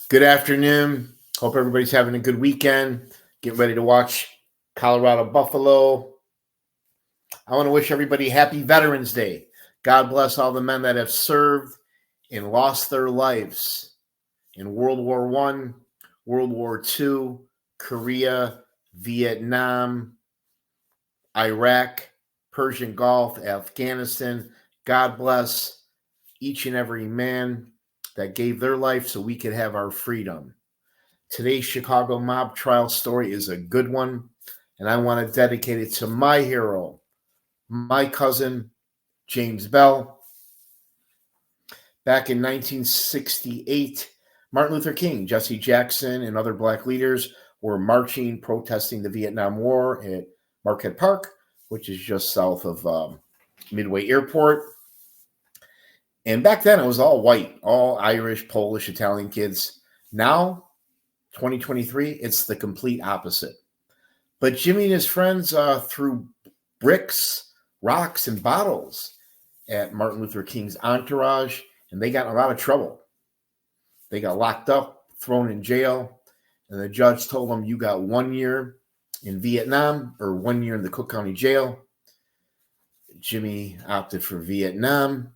Good afternoon. Hope everybody's having a good weekend. Getting ready to watch Colorado Buffalo. I want to wish everybody happy Veterans Day. God bless all the men that have served and lost their lives in World War I, World War II, Korea, Vietnam, Iraq, Persian Gulf, Afghanistan. God bless each and every man that gave their life so we could have our freedom. Today's Chicago mob trial story is a good one, and I want to dedicate it to my hero, my cousin, James Bell. Back in 1968, Martin Luther King, Jesse Jackson, and other black leaders were marching, protesting the Vietnam War at Marquette Park, which is just south of Midway Airport. And back then, it was all white, all Irish, Polish, Italian kids. Now, 2023, it's the complete opposite. But Jimmy and his friends threw bricks, rocks, and bottles at Martin Luther King's entourage, and they got in a lot of trouble. They got locked up, thrown in jail, and the judge told them, you got 1 year in Vietnam or 1 year in the Cook County Jail. Jimmy opted for Vietnam,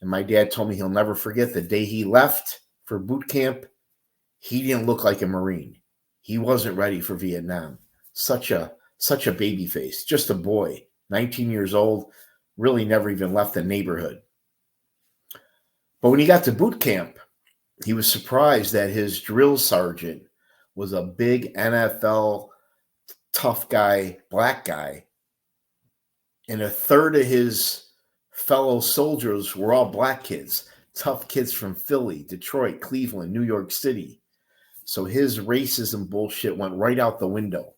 and my dad told me he'll never forget the day he left for boot camp. He didn't look like a Marine. He wasn't ready for Vietnam. Such a baby face, just a boy, 19 years old, really never even left the neighborhood. But when he got to boot camp, he was surprised that his drill sergeant was a big NFL tough guy, black guy, and a third of his fellow soldiers were all black kids, tough kids from Philly, Detroit, Cleveland, New York City. So his racism bullshit went right out the window.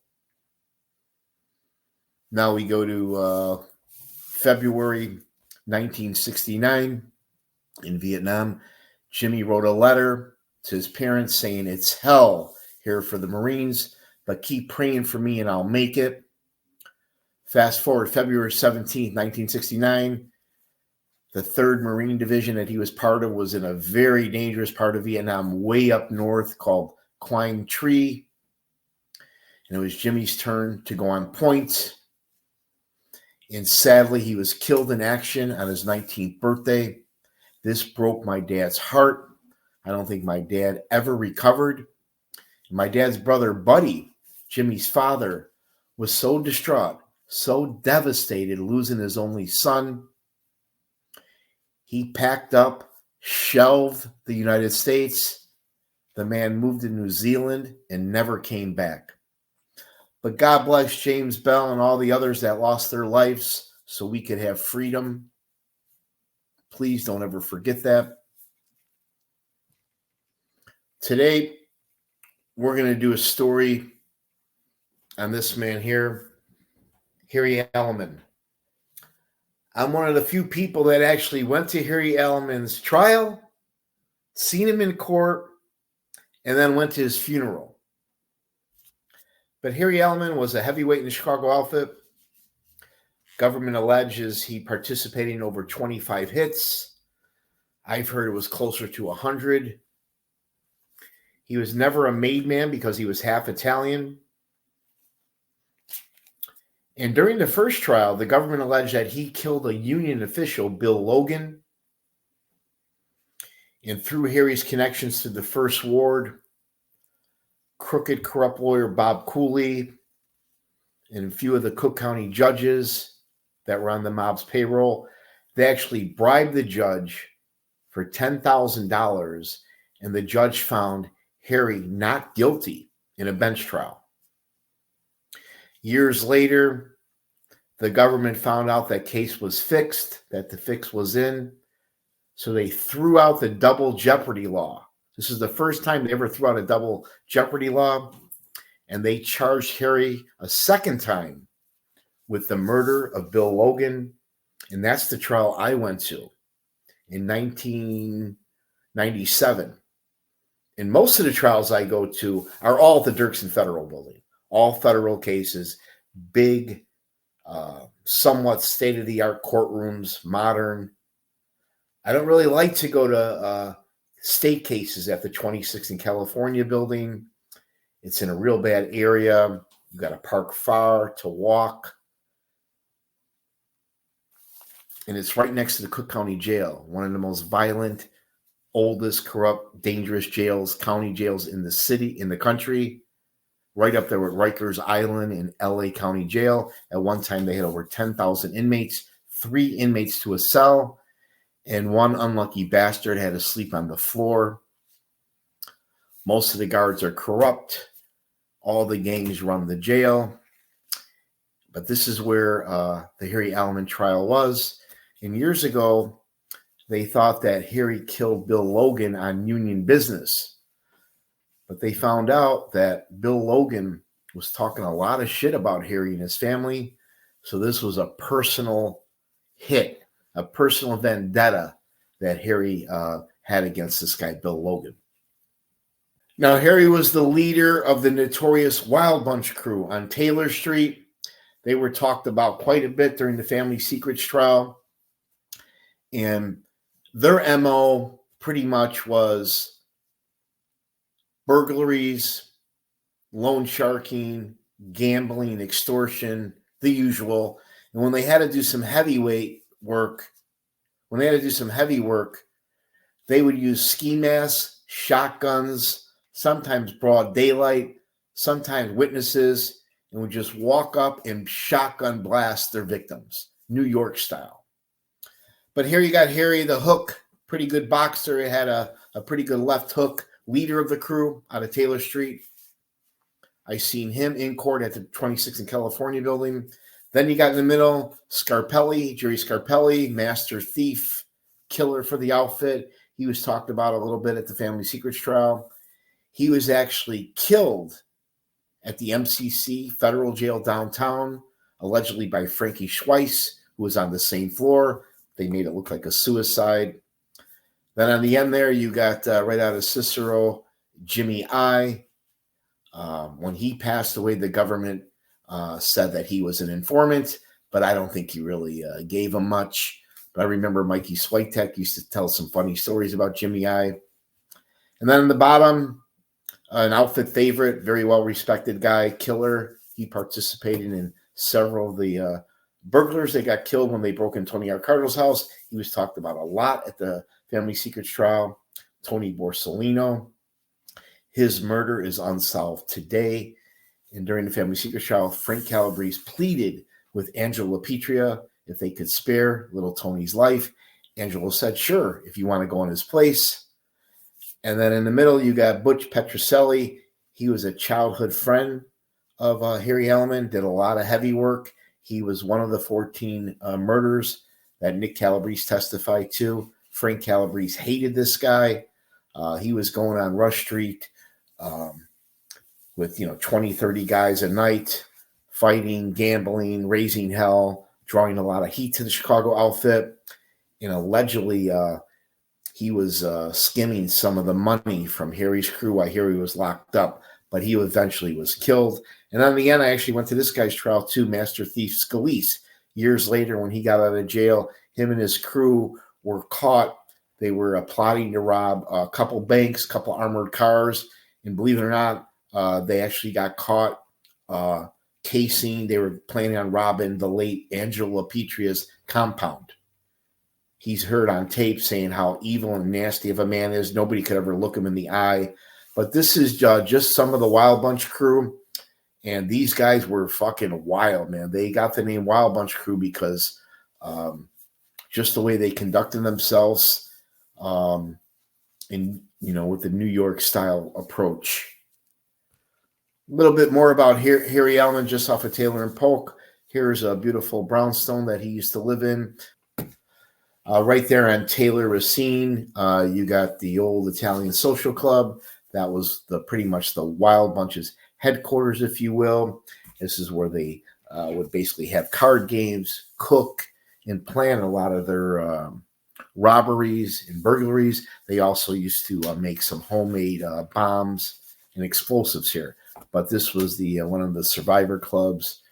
Now we go to February 1969 in Vietnam. Jimmy wrote a letter to his parents saying, it's hell here for the Marines, but keep praying for me and I'll make it. Fast forward February 17th, 1969. The 3rd Marine Division that he was part of was in a very dangerous part of Vietnam, way up north, called Quang Tri. And it was Jimmy's turn to go on point. And sadly, he was killed in action on his 19th birthday. This broke my dad's heart. I don't think my dad ever recovered. My dad's brother, Buddy, Jimmy's father, was so distraught, so devastated losing his only son. He packed up, shelved the United States. The man moved to New Zealand and never came back. But God bless James Bell and all the others that lost their lives so we could have freedom. Please don't ever forget that. Today, we're going to do a story on this man here, Harry Allman. I'm one of the few people that actually went to Harry Allman's trial, seen him in court, and then went to his funeral. But Harry Allman was a heavyweight in the Chicago outfit. Government alleges he participated in over 25 hits. I've heard it was closer to 100. He was never a made man because he was half Italian. And during the first trial, the government alleged that he killed a union official, Bill Logan. And through Harry's connections to the First Ward, crooked, corrupt lawyer Bob Cooley, and a few of the Cook County judges that were on the mob's payroll, they actually bribed the judge for $10,000, and the judge found Harry not guilty in a bench trial. Years later, the government found out that case was fixed, that the fix was in, so they threw out the double jeopardy law. This is the first time they ever threw out a double jeopardy law, and they charged Harry a second time with the murder of Bill Logan, and that's the trial I went to in 1997. And most of the trials I go to are all at the Dirksen Federal Building, all federal cases, big, somewhat state-of-the-art courtrooms, modern. I don't really like to go to state cases at the 26th and California building. It's in a real bad area. You got to park far to walk. And it's right next to the Cook County Jail, one of the most violent, oldest, corrupt, dangerous jails, county jails in the city, in the country. Right up there with Rikers Island and LA County Jail. At one time, they had over 10,000 inmates, 3 inmates to a cell, and one unlucky bastard had to sleep on the floor. Most of the guards are corrupt. All the gangs run the jail. But this is where the Harry Alman trial was. And years ago, they thought that Harry killed Bill Logan on union business. But they found out that Bill Logan was talking a lot of shit about Harry and his family. So this was a personal hit, a personal vendetta that Harry had against this guy, Bill Logan. Now, Harry was the leader of the notorious Wild Bunch crew on Taylor Street. They were talked about quite a bit during the Family Secrets trial. And their MO pretty much was burglaries, loan sharking, gambling, extortion, the usual. And when they had to do some heavyweight work, they would use ski masks, shotguns, sometimes broad daylight, sometimes witnesses, and would just walk up and shotgun blast their victims, New York style. But here you got Harry the Hook, pretty good boxer. He had a pretty good left hook, leader of the crew out of Taylor Street. I seen him in court at the 26th and California building. Then you got in the middle, Scarpelli, Jerry Scarpelli, master thief, killer for the outfit. He was talked about a little bit at the Family Secrets trial. He was actually killed at the MCC federal jail downtown, allegedly by Frankie Schweiss, who was on the same floor. They made it look like a suicide. Then on the end there, you got right out of Cicero, Jimmy I. When he passed away, the government said that he was an informant, but I don't think he really gave him much. But I remember Mikey Switek used to tell some funny stories about Jimmy I. And then on the bottom, an outfit favorite, very well-respected guy, killer. He participated in several of the burglars that got killed when they broke in Tony Accardo's house. He was talked about a lot at the Family Secrets trial. Tony Borsellino. His murder is unsolved today. And during the Family Secrets trial, Frank Calabrese pleaded with Angelo Petria if they could spare little Tony's life. Angelo said, sure, if you want to go in his place. And then in the middle, you got Butch Petroselli. He was a childhood friend of Harry Alman, did a lot of heavy work. He was one of the 14 murders that Nick Calabrese testified to. Frank Calabrese hated this guy. He was going on Rush Street with 20, 30 guys a night, fighting, gambling, raising hell, drawing a lot of heat to the Chicago outfit. Allegedly, he was skimming some of the money from Harry's crew while Harry was locked up, but he eventually was killed. And on the end, I actually went to this guy's trial too, Master Thief Scalise. Years later, when he got out of jail, him and his crew were caught. They were plotting to rob a couple banks, a couple armored cars. And believe it or not, they actually got caught casing. They were planning on robbing the late Angelo Petria's compound. He's heard on tape saying how evil and nasty of a man is. Nobody could ever look him in the eye. But this is just some of the Wild Bunch crew. And these guys were fucking wild, man. They got the name Wild Bunch crew because just the way they conducted themselves with the New York style approach. A little bit more about Harry Alman just off of Taylor and Polk. Here's a beautiful brownstone that he used to live in. Right there on Taylor Racine, you got the old Italian social club. That was pretty much the Wild Bunch's headquarters, if you will. This is where they would basically have card games, cook, and plan a lot of their robberies and burglaries. They also used to make some homemade bombs and explosives here. But this was the one of the survivor clubs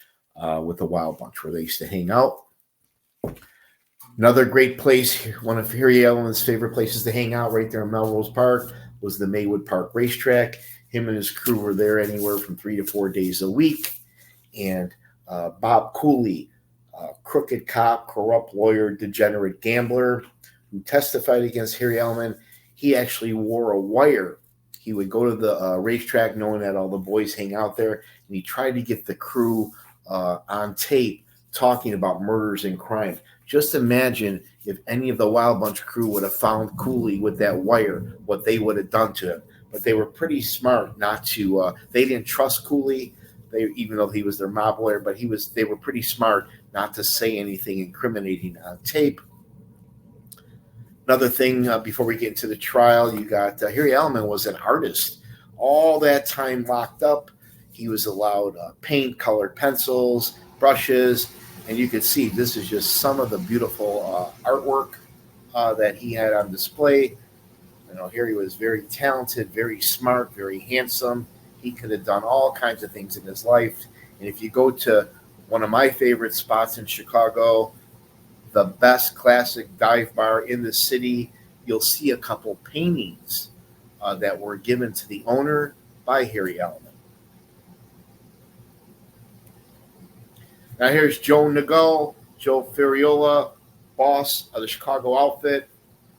with the Wild Bunch where they used to hang out. Another great place, one of Harry Ellen's favorite places to hang out right there in Melrose Park, was the Maywood Park Racetrack. Him and his crew were there anywhere from 3 to 4 days a week. And Bob Cooley, crooked cop, corrupt lawyer, degenerate gambler who testified against Harry Ellman, he actually wore a wire. He would go to the racetrack knowing that all the boys hang out there, and he tried to get the crew on tape talking about murders and crime. Just imagine if any of the Wild Bunch crew would have found Cooley with that wire, what they would have done to him. But they were pretty smart not to. They didn't trust Cooley, even though he was their mob lawyer. But they were pretty smart not to say anything incriminating on tape. Another thing before we get into the trial, you got Harry Ellman was an artist. All that time locked up, he was allowed paint, colored pencils, brushes, and you could see this is just some of the beautiful artwork that he had on display. You know, Harry was very talented, very smart, very handsome. He could have done all kinds of things in his life. And if you go to one of my favorite spots in Chicago, the best classic dive bar in the city, you'll see a couple paintings that were given to the owner by Harry Ellman. Now here's Joe Nago, Joe Ferriola, boss of the Chicago outfit.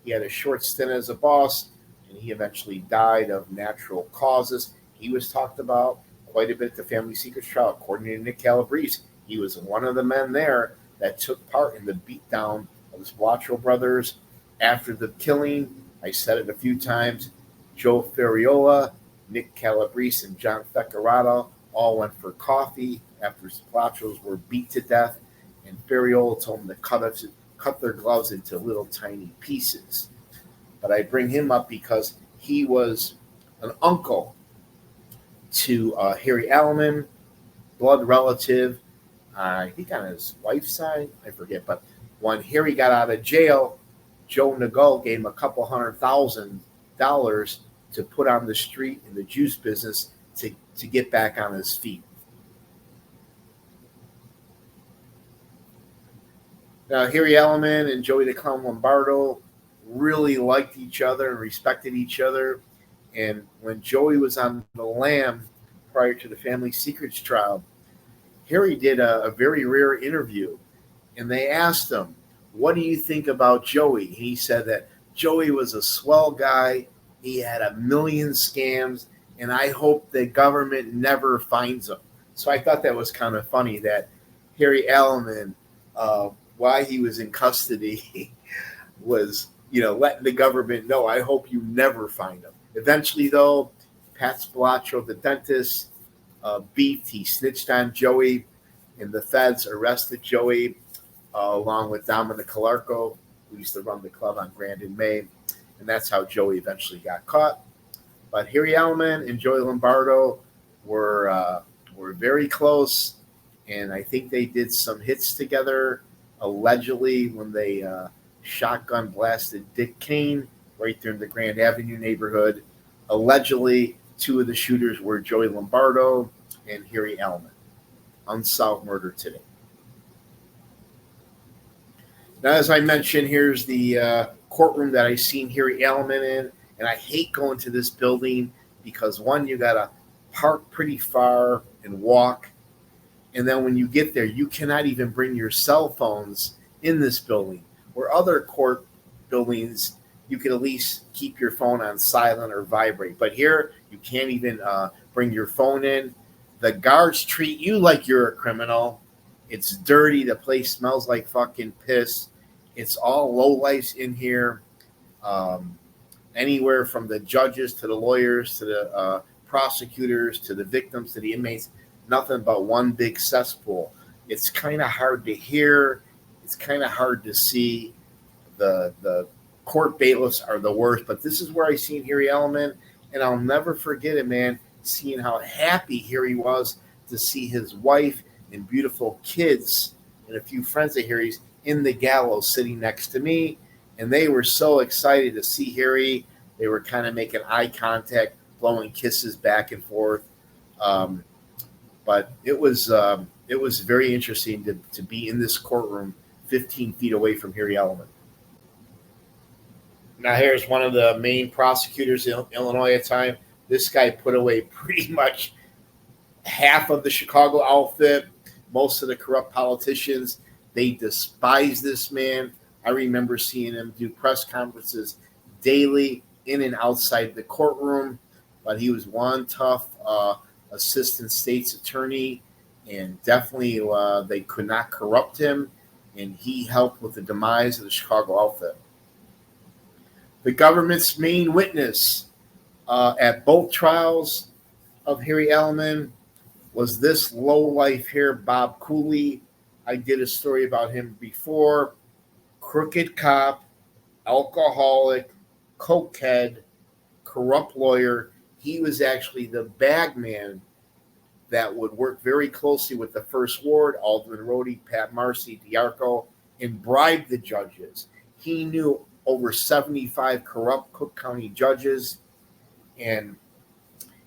He had a short stint as a boss, and he eventually died of natural causes. He was talked about quite a bit at the Family Secrets trial, according to Nick Calabrese. He was one of the men there that took part in the beatdown of the Spilotro brothers after the killing. I said it a few times. Joe Ferriola, Nick Calabrese, and John Feccarata all went for coffee after Spilotros were beat to death, and Ferriola told them to cut their gloves into little tiny pieces. But I bring him up because he was an uncle to Harry Ellman, blood relative, I think on his wife's side, I forget. But when Harry got out of jail, Joe Nago gave him a couple $100,000 to put on the street in the juice business to get back on his feet. Now, Harry Ellman and Joey the Clown Lombardo really liked each other and respected each other. And when Joey was on the lam prior to the Family Secrets trial, Harry did a very rare interview. And they asked him, what do you think about Joey? He said that Joey was a swell guy. He had a million scams, and I hope the government never finds him. So I thought that was kind of funny that Harry Ellman, while he was in custody, was, letting the government know, I hope you never find him. Eventually, though, Pat Spilotro, the dentist, beefed. He snitched on Joey, and the feds arrested Joey along with Dominic Calarco, who used to run the club on Grand and May, and that's how Joey eventually got caught. But Harry Ellman and Joey Lombardo were very close, and I think they did some hits together, allegedly, when they shotgun blasted Dick Kane right there in the Grand Avenue neighborhood. Allegedly, two of the shooters were Joey Lombardo and Harry Ellman. Unsolved murder today. Now, as I mentioned, here's the courtroom that I seen Harry Ellman in, and I hate going to this building because, one, you got to park pretty far and walk, and then when you get there, you cannot even bring your cell phones in this building. Where other court buildings, you can at least keep your phone on silent or vibrate. But here, you can't even bring your phone in. The guards treat you like you're a criminal. It's dirty. The place smells like fucking piss. It's all lowlifes in here. Anywhere from the judges to the lawyers to the prosecutors to the victims to the inmates, nothing but one big cesspool. It's kind of hard to hear. It's kind of hard to see. The court bailiffs are the worst, but this is where I seen Harry Ellman, and I'll never forget it, man, seeing how happy Harry was to see his wife and beautiful kids and a few friends of Harry's in the gallows sitting next to me, and they were so excited to see Harry. They were kind of making eye contact, blowing kisses back and forth. But it was very interesting to be in this courtroom 15 feet away from Harry Elman. Now, here's one of the main prosecutors in Illinois at the time. This guy put away pretty much half of the Chicago outfit, most of the corrupt politicians. They despise this man. I remember seeing him do press conferences daily in and outside the courtroom, but he was one tough assistant state's attorney, and definitely they could not corrupt him, and he helped with the demise of the Chicago outfit. The government's main witness at both trials of Harry Elman was this lowlife here, Bob Cooley. I did a story about him before. Crooked cop, alcoholic, cokehead, corrupt lawyer. He was actually the bagman that would work very closely with the First Ward, Alderman Rhodey, Pat Marcy, DiArco, and bribe the judges. He knew over 75 corrupt Cook County judges, and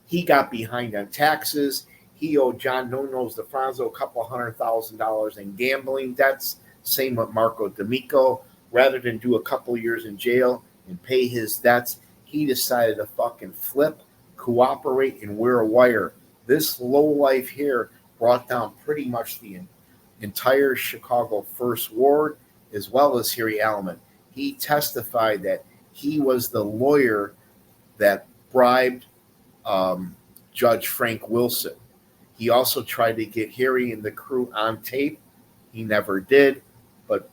he got behind on taxes. He owed John No-Nose DeFranco a couple $100,000 in gambling debts. Same with Marco D'Amico. Rather than do a couple years in jail and pay his debts, he decided to fucking flip, cooperate, and wear a wire. This lowlife here brought down pretty much the entire Chicago First Ward, as well as Harry Elman. He testified that he was the lawyer that bribed Judge Frank Wilson. He also tried to get Harry and the crew on tape. He never did, but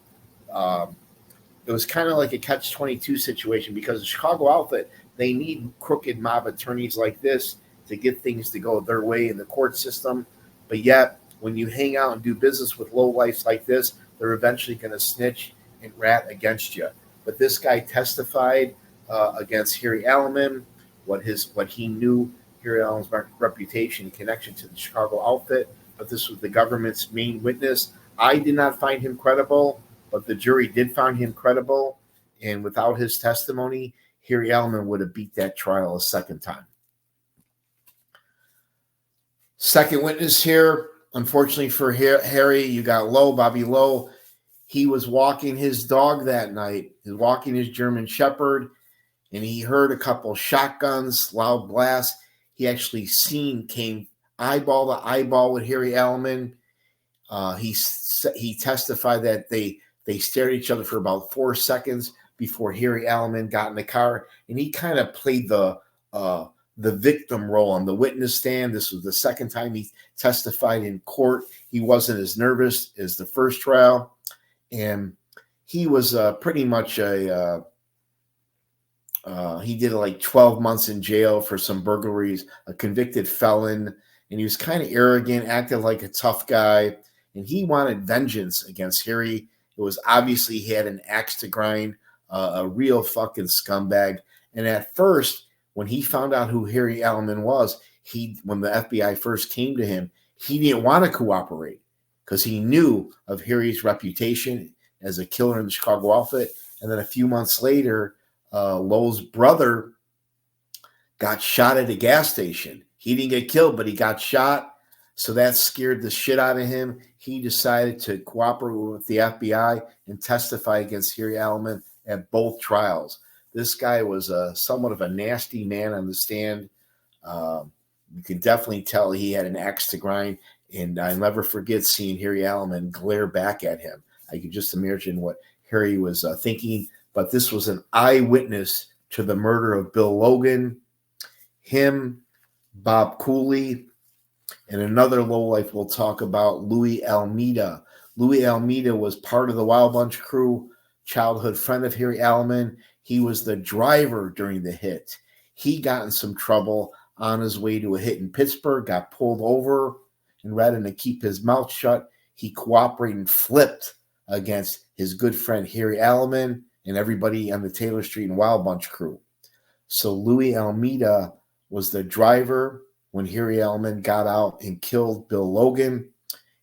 it was kind of like a catch-22 situation because the Chicago outfit, they need crooked mob attorneys like this to get things to go their way in the court system. But yet, when you hang out and do business with lowlifes like this, they're eventually going to snitch and rat against you. But this guy testified against Harry Elman, what he knew Harry Elman's reputation and connection to the Chicago outfit. But this was the government's main witness. I did not find him credible, but the jury did find him credible. And without his testimony, Harry Elman would have beat that trial a second time. Second witness here, unfortunately for Harry, you got Lowe, Bobby Lowe. He was walking his dog that night. He was walking his German Shepherd, and he heard a couple shotguns, loud blasts. He actually came eyeball to eyeball with Harry Elman. He testified that they stared at each other for about 4 seconds before Harry Elman got in the car, and he kind of played the victim role on the witness stand. This was the second time he testified in court. He wasn't as nervous as the first trial, and he was pretty much he did like 12 months in jail for some burglaries, a convicted felon, and he was kind of arrogant, acted like a tough guy, and he wanted vengeance against Harry. It was obviously he had an axe to grind, a real fucking scumbag. And at first, when he found out who Harry Elman was, when the FBI first came to him, he didn't want to cooperate because he knew of Harry's reputation as a killer in the Chicago outfit. And then a few months later, Lowe's brother got shot at a gas station. He didn't get killed, but he got shot. So that scared the shit out of him. He decided to cooperate with the FBI and testify against Harry Elman at both trials. This guy was somewhat of a nasty man on the stand. You can definitely tell he had an axe to grind, and I'll never forget seeing Harry Elman glare back at him. I could just imagine what Harry was thinking, but this was an eyewitness to the murder of Bill Logan, him, Bob Cooley, and another lowlife we'll talk about, Louis Almeida. Louis Almeida was part of the Wild Bunch crew, childhood friend of Harry Elman. He was the driver during the hit. He got in some trouble on his way to a hit in Pittsburgh, got pulled over, and rather than keep his mouth shut, he cooperated and flipped against his good friend Harry Elman and everybody on the Taylor Street and Wild Bunch crew. So Louis Almeida was the driver when Harry Elman got out and killed Bill Logan.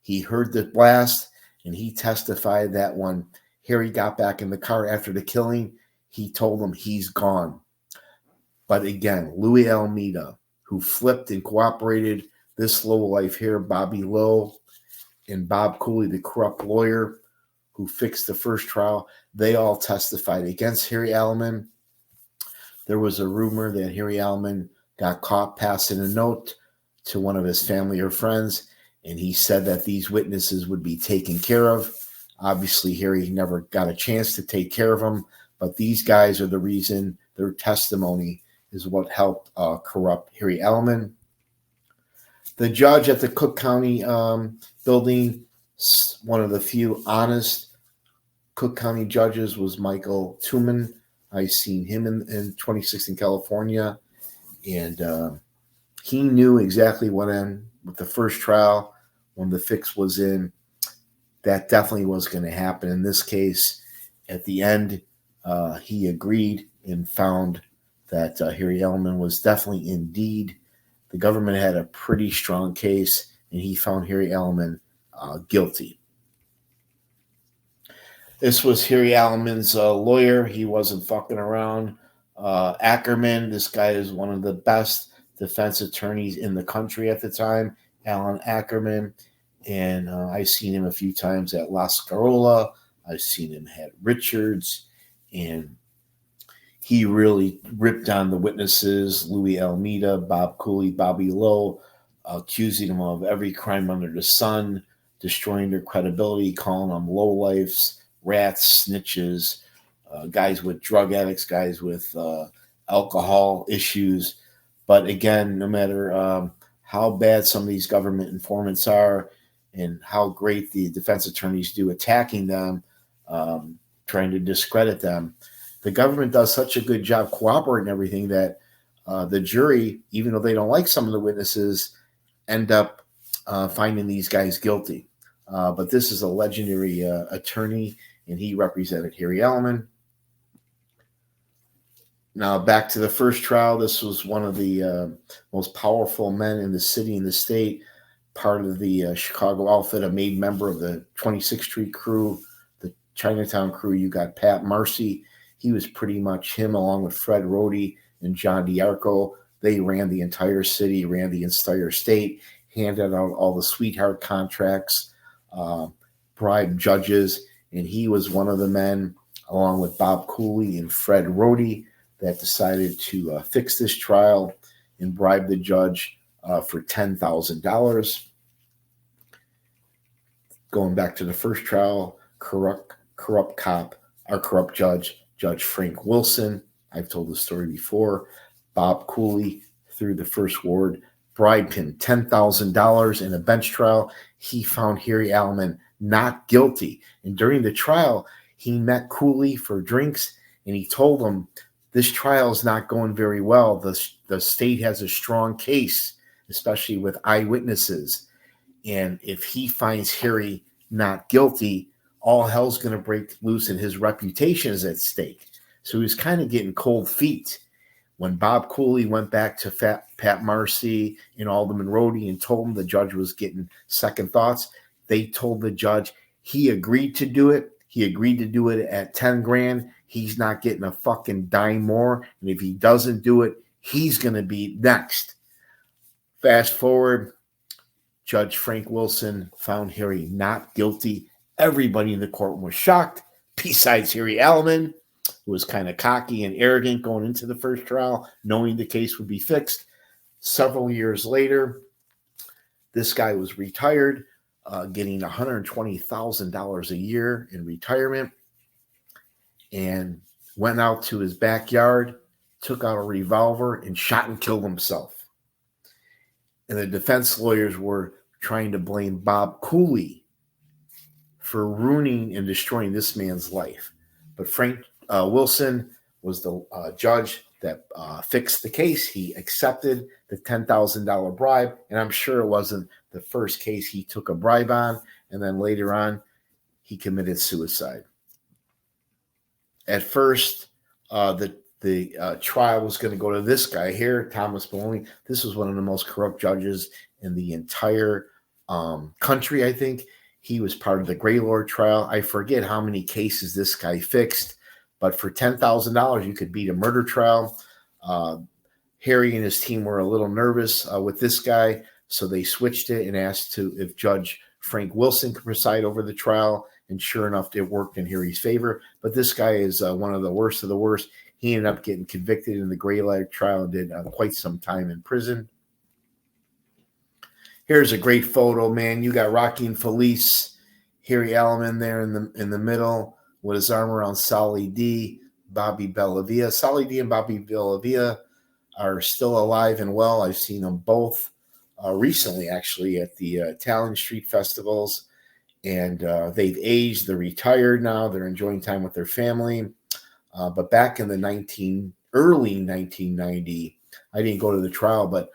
He heard the blast, and he testified that when Harry got back in the car after the killing, he told him he's gone. But again, Louis Almeida, who flipped and cooperated, this lowlife here, Bobby Lowe, and Bob Cooley, the corrupt lawyer, who fixed the first trial, they all testified against Harry Alleman. There was a rumor that Harry Alleman got caught passing a note to one of his family or friends, and he said that these witnesses would be taken care of. Obviously, Harry never got a chance to take care of them, but these guys are the reason. Their testimony is what helped corrupt Harry Alleman. The judge at the Cook County building, one of the few honest Cook County judges, was Michael Tuman. I seen him in 2016 California, and he knew exactly what end with the first trial when the fix was in. That definitely was going to happen. In this case, at the end, he agreed and found that Harry Alleman was definitely indeed. The government had a pretty strong case, and he found Harry Alleman guilty. This was Harry Alleman's lawyer. He wasn't fucking around. Ackerman, this guy is one of the best defense attorneys in the country at the time, Alan Ackerman. And I've seen him a few times at La Scarola. I've seen him at Richards. And he really ripped on the witnesses, Louis Almeida, Bob Cooley, Bobby Lowe, accusing them of every crime under the sun, destroying their credibility, calling them lowlifes, rats, snitches, guys with drug addicts, guys with alcohol issues. But again, no matter how bad some of these government informants are and how great the defense attorneys do attacking them, trying to discredit them, the government does such a good job cooperating everything that the jury, even though they don't like some of the witnesses, end up finding these guys guilty. But this is a legendary attorney, and he represented Harry Alleman. Now, back to the first trial. This was one of the most powerful men in the city and the state, part of the Chicago outfit, a made member of the 26th Street crew, the Chinatown crew. You got Pat Marcy. He was pretty much him, along with Fred Rohde and John DiArco. They ran the entire city, ran the entire state, handed out all the sweetheart contracts, bribed judges, and he was one of the men, along with Bob Cooley and Fred Rohde, that decided to fix this trial and bribe the judge for $10,000. Going back to the first trial, corrupt cop, our corrupt judge, Judge Frank Wilson. I've told the story before. Bob Cooley, through the first ward, bribed him $10,000 in a bench trial. He found Harry Alleman not guilty. And during the trial, he met Cooley for drinks, and he told him, this trial is not going very well. The state has a strong case, especially with eyewitnesses. And if he finds Harry not guilty, all hell's going to break loose and his reputation is at stake. So he was kind of getting cold feet. When Bob Cooley went back to Pat Marcy and Alderman Rohde and told him the judge was getting second thoughts, they told the judge he agreed to do it. He agreed to do it at 10 grand. He's not getting a fucking dime more. And if he doesn't do it, he's going to be next. Fast forward, Judge Frank Wilson found Harry not guilty. Everybody in the courtroom was shocked, besides Harry Alleman, who was kind of cocky and arrogant going into the first trial, knowing the case would be fixed. Several years later, this guy was retired, getting $120,000 a year in retirement, and went out to his backyard, took out a revolver, and shot and killed himself. And the defense lawyers were trying to blame Bob Cooley for ruining and destroying this man's life. But Frank Wilson was the judge that fixed the case. He accepted the $10,000 bribe, and I'm sure it wasn't the first case he took a bribe on, and then later on, he committed suicide. At first, the trial was going to go to this guy here, Thomas Maloney. This was one of the most corrupt judges in the entire country, I think. He was part of the Graylord trial. I forget how many cases this guy fixed, but for $10,000, you could beat a murder trial. Harry and his team were a little nervous with this guy, so they switched it and asked if Judge Frank Wilson could preside over the trial, and sure enough, it worked in Harry's favor. But this guy is one of the worst of the worst. He ended up getting convicted in the Gus Alex trial and did quite some time in prison. Here's a great photo, man. You got Joaquin Felice, Harry Allman there in the middle with his arm around Sally D, Bobby Bellavia. Sally D and Bobby Bellavia are still alive and well. I've seen them both recently, actually, at the Italian street festivals. And they've aged. They're retired now. They're enjoying time with their family. But back in the early 1990, I didn't go to the trial, but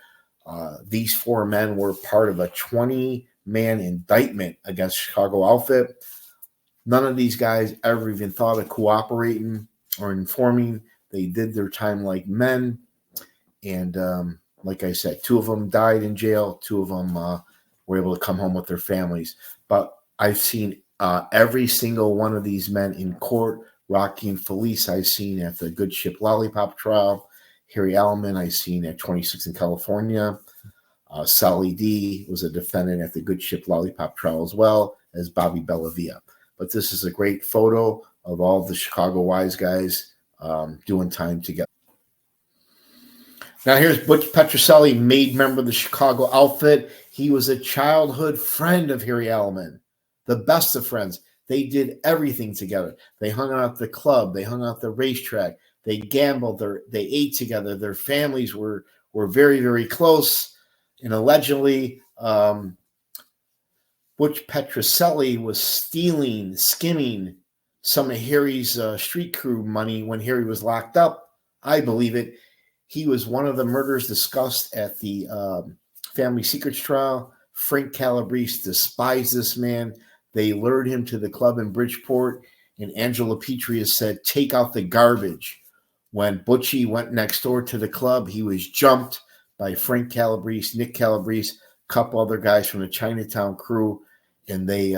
these four men were part of a 20-man indictment against Chicago outfit. None of these guys ever even thought of cooperating or informing. They did their time like men. And like I said, two of them died in jail. Two of them were able to come home with their families. But I've seen every single one of these men in court. Joaquin Felice I've seen at the Good Ship Lollipop trial. Harry Allman I've seen at 26 in California. Sally D was a defendant at the Good Ship Lollipop trial as well as Bobby Bellavia. But this is a great photo of all the Chicago wise guys doing time together. Now here's Butch Petrocelli, made member of the Chicago outfit. He was a childhood friend of Harry Allman, the best of friends. They did everything together. They hung out at the club. They hung out at the racetrack. They gambled. They ate together. Their families were very, very close. And allegedly, Butch Petrocelli was skimming some of Harry's street crew money when Harry was locked up. I believe it. He was one of the murders discussed at the Family Secrets trial. Frank Calabrese despised this man. They lured him to the club in Bridgeport, and Angela Petrie said, "Take out the garbage." When Butchie went next door to the club, he was jumped by Frank Calabrese, Nick Calabrese, a couple other guys from the Chinatown crew, and they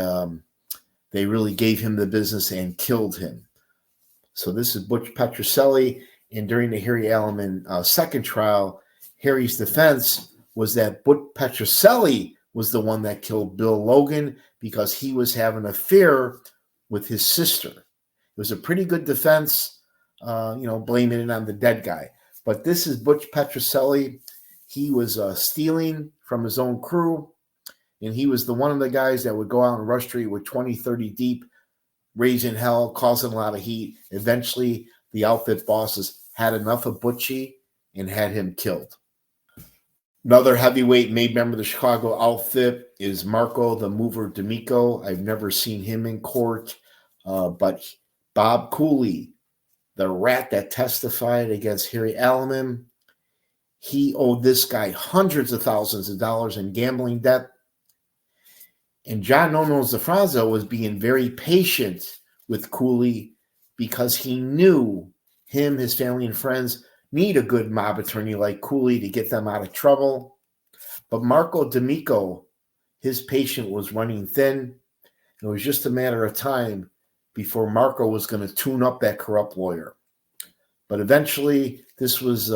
really gave him the business and killed him. So this is Butch Petrocelli, and during the Harry Allman second trial, Harry's defense was that Butch Petrocelli was the one that killed Bill Logan because he was having an affair with his sister. It was a pretty good defense, blaming it on the dead guy. But this is Butch Petrocelli. He was stealing from his own crew, and he was one of the guys that would go out on Rush Street with 20, 30 deep, raising hell, causing a lot of heat. Eventually, the outfit bosses had enough of Butchie and had him killed. Another heavyweight made member of the Chicago outfit is Marco the Mover D'Amico. I've never seen him in court, but Bob Cooley, the rat that testified against Harry Allman, he owed this guy hundreds of thousands of dollars in gambling debt. And John Nonos DeFranzo was being very patient with Cooley because he knew him, his family, and friends need a good mob attorney like Cooley to get them out of trouble. But Marco D'Amico, his patience was running thin. It was just a matter of time before Marco was going to tune up that corrupt lawyer. But eventually, this was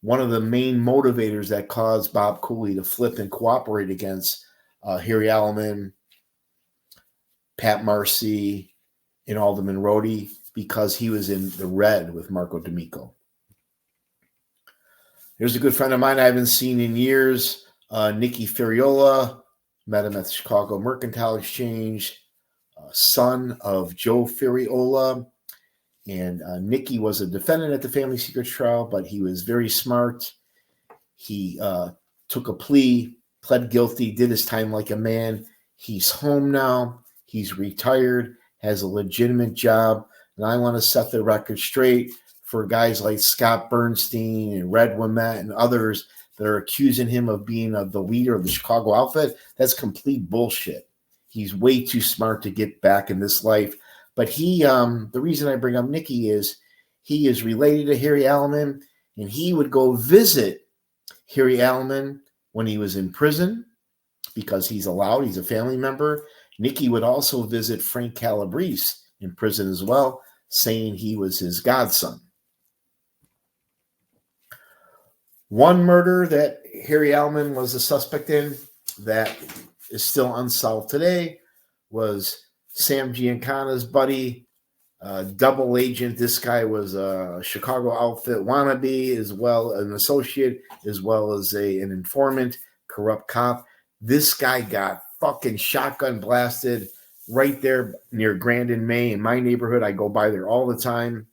one of the main motivators that caused Bob Cooley to flip and cooperate against Harry Allman, Pat Marcy, and Alderman Rhodey because he was in the red with Marco D'Amico. Here's a good friend of mine I haven't seen in years, Nicky Ferriola. Met him at the Chicago Mercantile Exchange, son of Joe Ferriola. And Nicky was a defendant at the Family Secrets trial, but he was very smart. He took a plea, pled guilty, did his time like a man. He's home now. He's retired, has a legitimate job. And I want to set the record straight for guys like Scott Bernstein and Red Wimette and others that are accusing him of being the leader of the Chicago outfit. That's complete bullshit. He's way too smart to get back in this life. But the reason I bring up Nicky is he is related to Harry Allman, and he would go visit Harry Allman when he was in prison because he's allowed. He's a family member. Nicky would also visit Frank Calabrese in prison as well, saying he was his godson. One murder that Harry Allman was a suspect in that is still unsolved today was Sam Giancana's buddy, double agent. This guy was a Chicago outfit wannabe, as well an associate, as well as an informant, corrupt cop. This guy got fucking shotgun blasted right there near Grand and May in my neighborhood. I go by there all the time.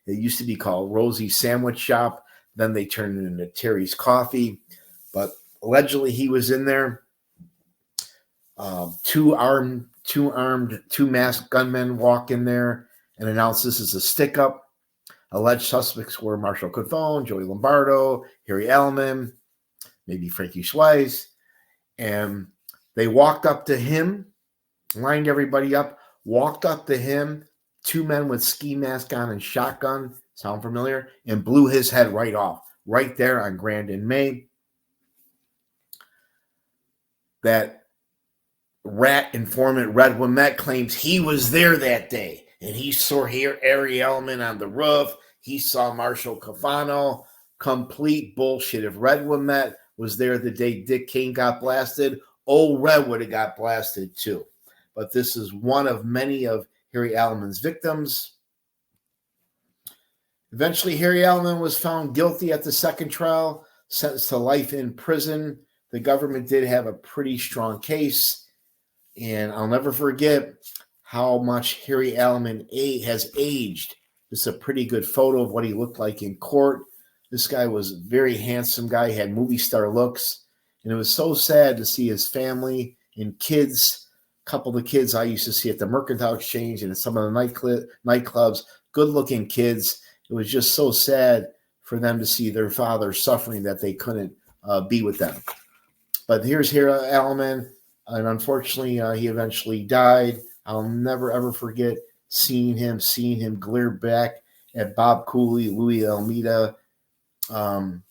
It used to be called Rosie's Sandwich Shop. Then they turned it into Terry's Coffee. But allegedly he was in there. Two masked gunmen walk in there and announce this is a stick-up. Alleged suspects were Marshall Cofone, Joey Lombardo, Harry Allman, maybe Frankie Schweiss. And they walked up to him, lined everybody up, walked up to him, two men with ski mask on and shotgun, sound familiar, and blew his head right off, right there on Grand and May. That rat informant Red Wimette claims he was there that day, and he saw Harry Allman on the roof. He saw Marshall Cofano. Complete bullshit. If Red Wimette was there the day Dick King got blasted, old Red would have got blasted too. But this is one of many of Harry Allman's victims. Eventually, Harry Allman was found guilty at the second trial, sentenced to life in prison. The government did have a pretty strong case, and I'll never forget how much Harry Allman has aged. This is a pretty good photo of what he looked like in court. This guy was a very handsome guy, had movie star looks, and it was so sad to see his family and kids. A couple of the kids I used to see at the Mercantile Exchange and at some of the nightclubs, good-looking kids. It was just so sad for them to see their father suffering that they couldn't be with them. But here's Harry Allman, and unfortunately, he eventually died. I'll never, ever forget seeing him glare back at Bob Cooley, Louis Almeida, and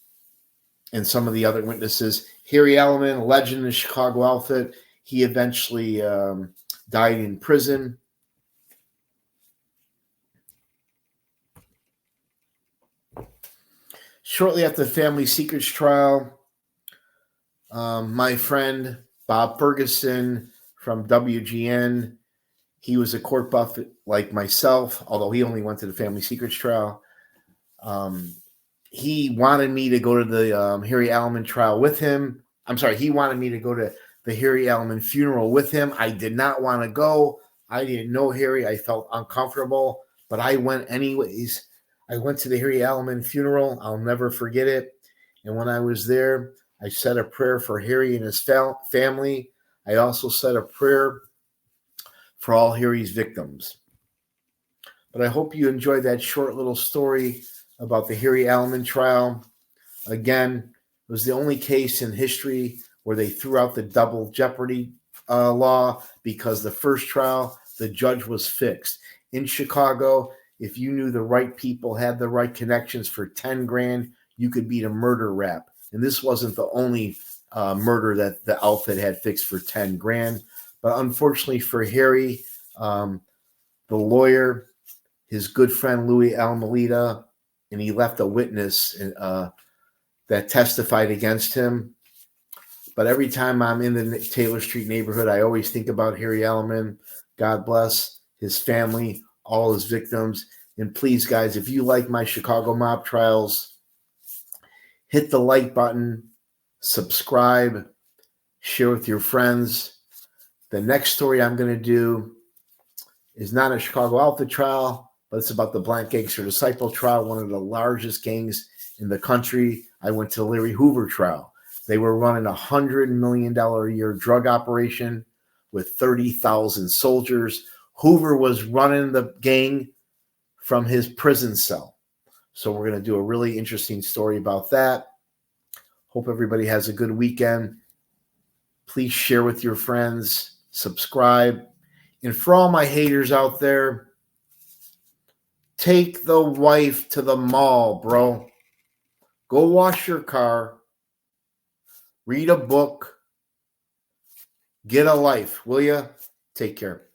some of the other witnesses. Harry Allman, a legend in the Chicago outfit, he eventually died in prison. Shortly after the Family Secrets trial, my friend Bob Ferguson from WGN, he was a court buff like myself, although he only went to the Family Secrets trial. He wanted me to go to the Harry Allman trial with him. I'm sorry, he wanted me to go to the Harry Allman funeral with him. I did not want to go. I didn't know Harry. I felt uncomfortable, but I went anyways. I went to the Harry Allman funeral. I'll never forget it. And when I was there, I said a prayer for Harry and his family. I also said a prayer for all Harry's victims. But I hope you enjoyed that short little story about the Harry Allman trial. Again, it was the only case in history where they threw out the double jeopardy law, because the first trial, the judge was fixed. In Chicago, if you knew the right people, had the right connections for 10 grand, you could beat a murder rap. And this wasn't the only murder that the outfit had fixed for 10 grand. But unfortunately for Harry, the lawyer, his good friend Louis Almeida, and he left a witness that testified against him. But every time I'm in the Taylor Street neighborhood, I always think about Harry Allman. God bless his family, all his victims. And please, guys, if you like my Chicago mob trials, hit the like button, subscribe, share with your friends. The next story I'm going to do is not a Chicago outfit trial, but it's about the Black Gangster Disciple trial, one of the largest gangs in the country. I went to the Larry Hoover trial. They were running $100 million a year drug operation with 30,000 soldiers. Hoover was running the gang from his prison cell. So we're going to do a really interesting story about that. Hope everybody has a good weekend. Please share with your friends, subscribe. And for all my haters out there, take the wife to the mall, bro. Go wash your car. Read a book. Get a life, will you? Take care.